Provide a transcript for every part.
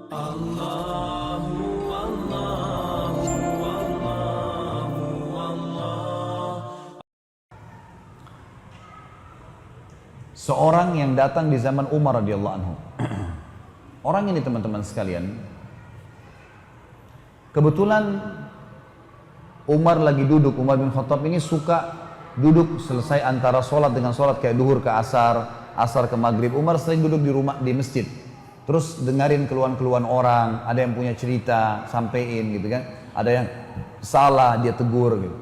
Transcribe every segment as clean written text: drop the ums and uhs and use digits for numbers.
Allahu Allahu Allahu Allah. Seorang yang datang di zaman Umar radhiyallahu anhu. Orang ini teman-teman sekalian, kebetulan Umar lagi duduk. Umar bin Khattab ini suka duduk selesai antara sholat dengan sholat, kayak duhur ke asar, asar ke maghrib. Umar sering duduk di rumah, di masjid, terus dengerin keluhan-keluhan orang. Ada yang punya cerita, sampein gitu kan. Ada yang salah, dia tegur gitu.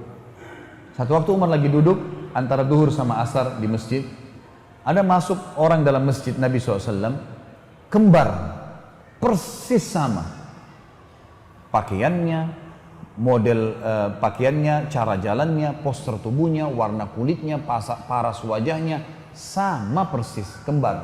Satu waktu Umar lagi duduk antara duhur sama asar di masjid. Ada masuk orang dalam masjid Nabi SAW, kembar, persis sama. Pakaiannya, model pakaiannya, cara jalannya, postur tubuhnya, warna kulitnya, paras wajahnya, sama persis, kembar.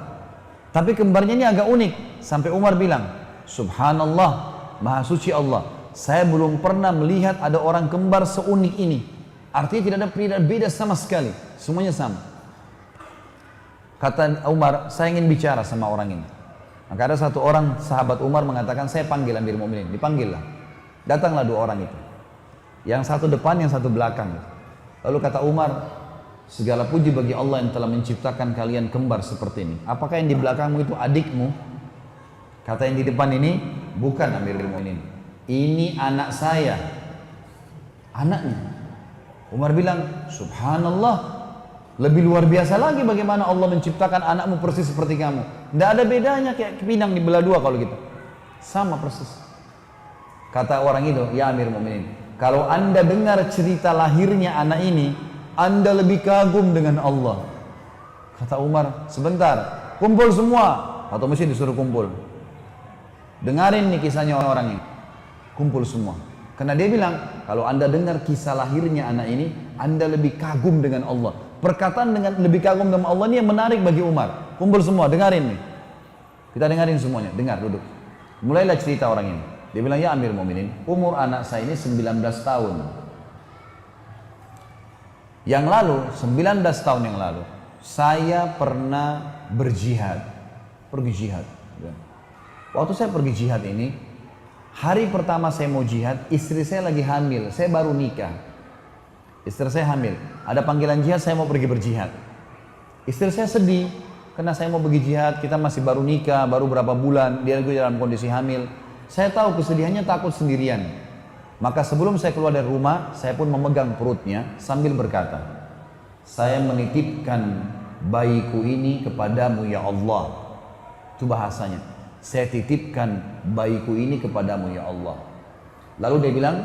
Tapi kembarnya ini agak unik, sampai Umar bilang, Subhanallah, Maha Suci Allah, saya belum pernah melihat ada orang kembar seunik ini. Artinya tidak ada beda sama sekali, semuanya sama. Kata Umar, saya ingin bicara sama orang ini. Maka ada satu orang sahabat Umar mengatakan, saya panggil Amirul Mukminin. Dipanggillah. Datanglah dua orang itu. Yang satu depan, yang satu belakang. Lalu kata Umar, segala puji bagi Allah yang telah menciptakan kalian kembar seperti ini. Apakah yang di belakangmu itu adikmu? Kata yang di depan ini, bukan Amirul Mukminin. Ini anak saya. Anaknya. Umar bilang, Subhanallah. Lebih luar biasa lagi bagaimana Allah menciptakan anakmu persis seperti kamu. Tidak ada bedanya, kayak pinang dibelah dua kalau gitu. Sama persis. Kata orang itu, ya Amir Mu'minin, kalau anda dengar cerita lahirnya anak ini, anda lebih kagum dengan Allah. Kata Umar, sebentar, kumpul semua. Atau mesti disuruh kumpul. Dengarin nih kisahnya orang ini. Kumpul semua. Karena dia bilang, kalau anda dengar kisah lahirnya anak ini, anda lebih kagum dengan Allah. Perkataan dengan lebih kagum dengan Allah ini yang menarik bagi Umar. Kumpul semua, dengarin nih. Kita dengarin semuanya, dengar, duduk. Mulailah cerita orang ini. Dia bilang, ya Amir Mu'minin, umur anak saya ini 19 tahun. Yang lalu, 19 tahun yang lalu, saya pernah berjihad. Pergi jihad. Waktu saya pergi jihad ini, hari pertama saya mau jihad, istri saya lagi hamil, saya baru nikah. Istri saya hamil, ada panggilan jihad, saya mau pergi berjihad. Istri saya sedih, karena saya mau pergi jihad, kita masih baru nikah, baru berapa bulan, dia juga dalam kondisi hamil. Saya tahu kesedihannya, takut sendirian. Maka sebelum saya keluar dari rumah, saya pun memegang perutnya sambil berkata, saya menitipkan bayiku ini kepadamu ya Allah. Itu bahasanya, saya titipkan bayiku ini kepadamu ya Allah. Lalu dia bilang,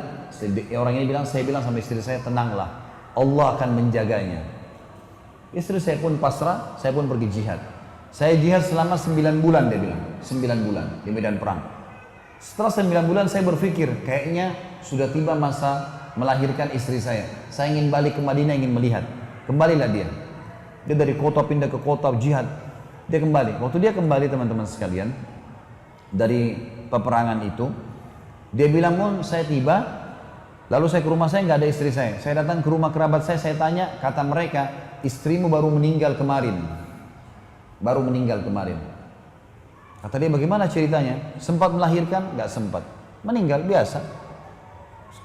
orang ini bilang, saya bilang sama istri saya, tenanglah, Allah akan menjaganya. Istri saya pun pasrah, saya pun pergi jihad. Saya jihad selama 9 bulan, dia bilang, 9 bulan di medan perang. Setelah 9 bulan saya berpikir, kayaknya sudah tiba masa melahirkan istri saya. Saya ingin balik ke Madinah, ingin melihat. Kembalilah dia. Dia dari kota pindah ke kota jihad. Dia kembali. Waktu dia kembali teman-teman sekalian, dari peperangan itu, dia bilang, Mun, saya tiba, lalu saya ke rumah saya, nggak ada istri saya. Saya datang ke rumah kerabat saya tanya, kata mereka, istrimu baru meninggal kemarin. Baru meninggal kemarin. Kata dia, bagaimana ceritanya? Sempat melahirkan? Nggak sempat. Meninggal, biasa.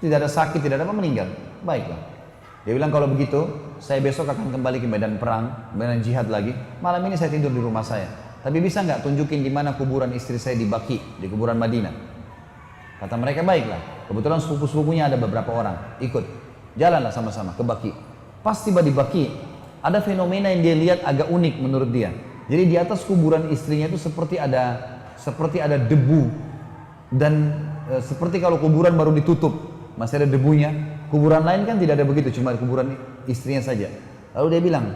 Tidak ada sakit, tidak ada apa, meninggal. Baiklah. Dia bilang, kalau begitu, saya besok akan kembali ke medan perang, medan jihad lagi. Malam ini saya tidur di rumah saya. Tapi bisa nggak tunjukin di mana kuburan istri saya di Baqi, di kuburan Madinah? Kata mereka, baiklah. Kebetulan sepupu-sepupunya ada beberapa orang. Ikut. Jalanlah sama-sama ke Baqi. Pas tiba di Baqi, ada fenomena yang dia lihat agak unik menurut dia. Jadi di atas kuburan istrinya itu seperti ada debu. Dan seperti kalau kuburan baru ditutup, masih ada debunya. Kuburan lain kan tidak ada begitu, cuma kuburan istrinya saja. Lalu dia bilang,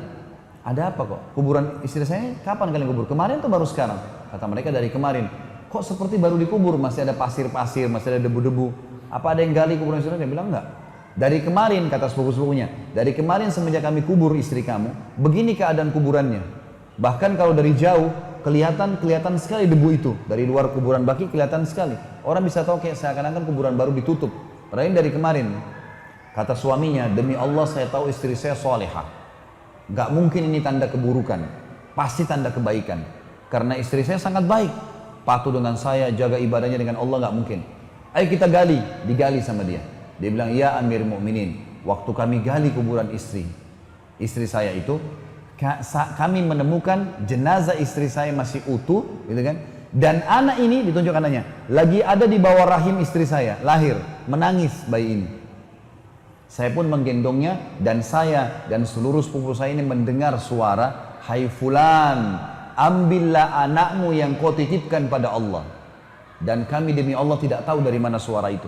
ada apa kok? Kuburan istri saya kapan kalian kubur? Kemarin atau baru sekarang? Kata mereka, dari kemarin. Kok seperti baru dikubur, masih ada pasir-pasir, masih ada debu-debu. Apa ada yang gali kuburan istri? Dia bilang enggak. Dari kemarin, kata sepupu-sepupunya, dari kemarin semenjak kami kubur istri kamu, begini keadaan kuburannya. Bahkan kalau dari jauh, kelihatan sekali debu itu. Dari luar kuburan Baqi kelihatan sekali. Orang bisa tahu kayak seakan-akan kuburan baru ditutup. Padahal dari kemarin. Kata suaminya, demi Allah saya tahu istri saya salihah. Gak mungkin ini tanda keburukan. Pasti tanda kebaikan. Karena istri saya sangat baik. patuh dengan saya, jaga ibadahnya dengan Allah, nggak mungkin. Ayo kita gali, digali sama dia. Dia bilang, ya Amir Mu'minin, waktu kami gali kuburan istri saya itu, kami menemukan jenazah istri saya masih utuh, gitu kan? Dan anak ini, ditunjuk anaknya, lagi ada di bawah rahim istri saya, lahir, menangis bayi ini. Saya pun menggendongnya dan saya dan seluruh sepupu saya ini mendengar suara, hai fulan, ambillah anakmu yang kau titipkan pada Allah. Dan kami demi Allah tidak tahu dari mana suara itu.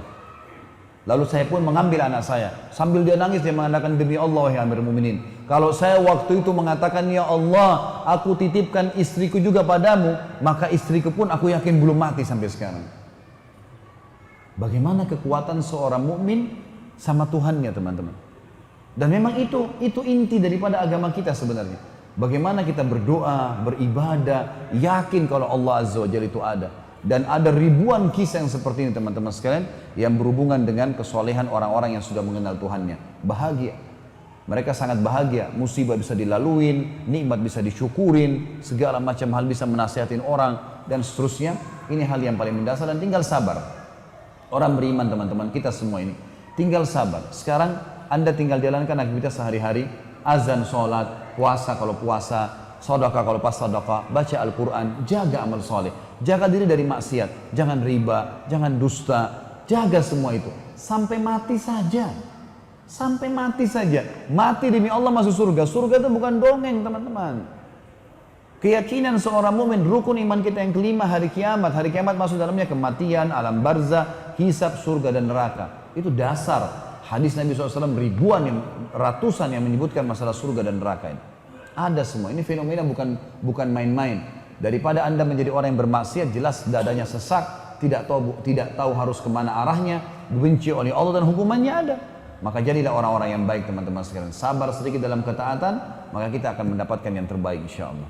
Lalu saya pun mengambil anak saya. Sambil dia nangis dia mengatakan, demi Allah wahai Amir Mu'minin, kalau saya waktu itu mengatakan, ya Allah, aku titipkan istriku juga padamu, maka istriku pun aku yakin belum mati sampai sekarang. Bagaimana kekuatan seorang mukmin sama Tuhannya, teman-teman. Dan memang itu inti daripada agama kita sebenarnya. Bagaimana kita berdoa, beribadah, yakin kalau Allah Azza wa Jalla itu ada. Dan ada ribuan kisah yang seperti ini, teman-teman sekalian, yang berhubungan dengan kesolehan orang-orang yang sudah mengenal Tuhannya. Bahagia. Mereka sangat bahagia, musibah bisa dilaluin, nikmat bisa disyukurin, segala macam hal bisa menasihatin orang, dan seterusnya. Ini hal yang paling mendasar dan tinggal sabar. Orang beriman, teman-teman, kita semua ini tinggal sabar. Sekarang Anda tinggal jalankan aktivitas sehari-hari, azan, sholat, puasa kalau puasa, sedekah kalau pas sedekah, baca Al-Quran, jaga amal soleh, jaga diri dari maksiat, jangan riba, jangan dusta, jaga semua itu sampai mati saja. Sampai mati saja. Mati demi Allah masuk surga. Surga itu bukan dongeng, teman-teman. Keyakinan seorang mukmin, rukun iman kita yang kelima, hari kiamat. Hari kiamat masuk dalamnya kematian, alam barzah, hisab, surga dan neraka. Itu dasar. Hadis Nabi SAW ribuan, ratusan yang menyebutkan masalah surga dan neraka ini. Ada semua. Ini fenomena bukan main-main. Daripada Anda menjadi orang yang bermaksiat, jelas dadanya sesak, tidak tahu harus kemana arahnya, dibenci oleh Allah dan hukumannya ada. Maka jadilah orang-orang yang baik, teman-teman sekalian. Sabar sedikit dalam ketaatan, maka kita akan mendapatkan yang terbaik insya Allah.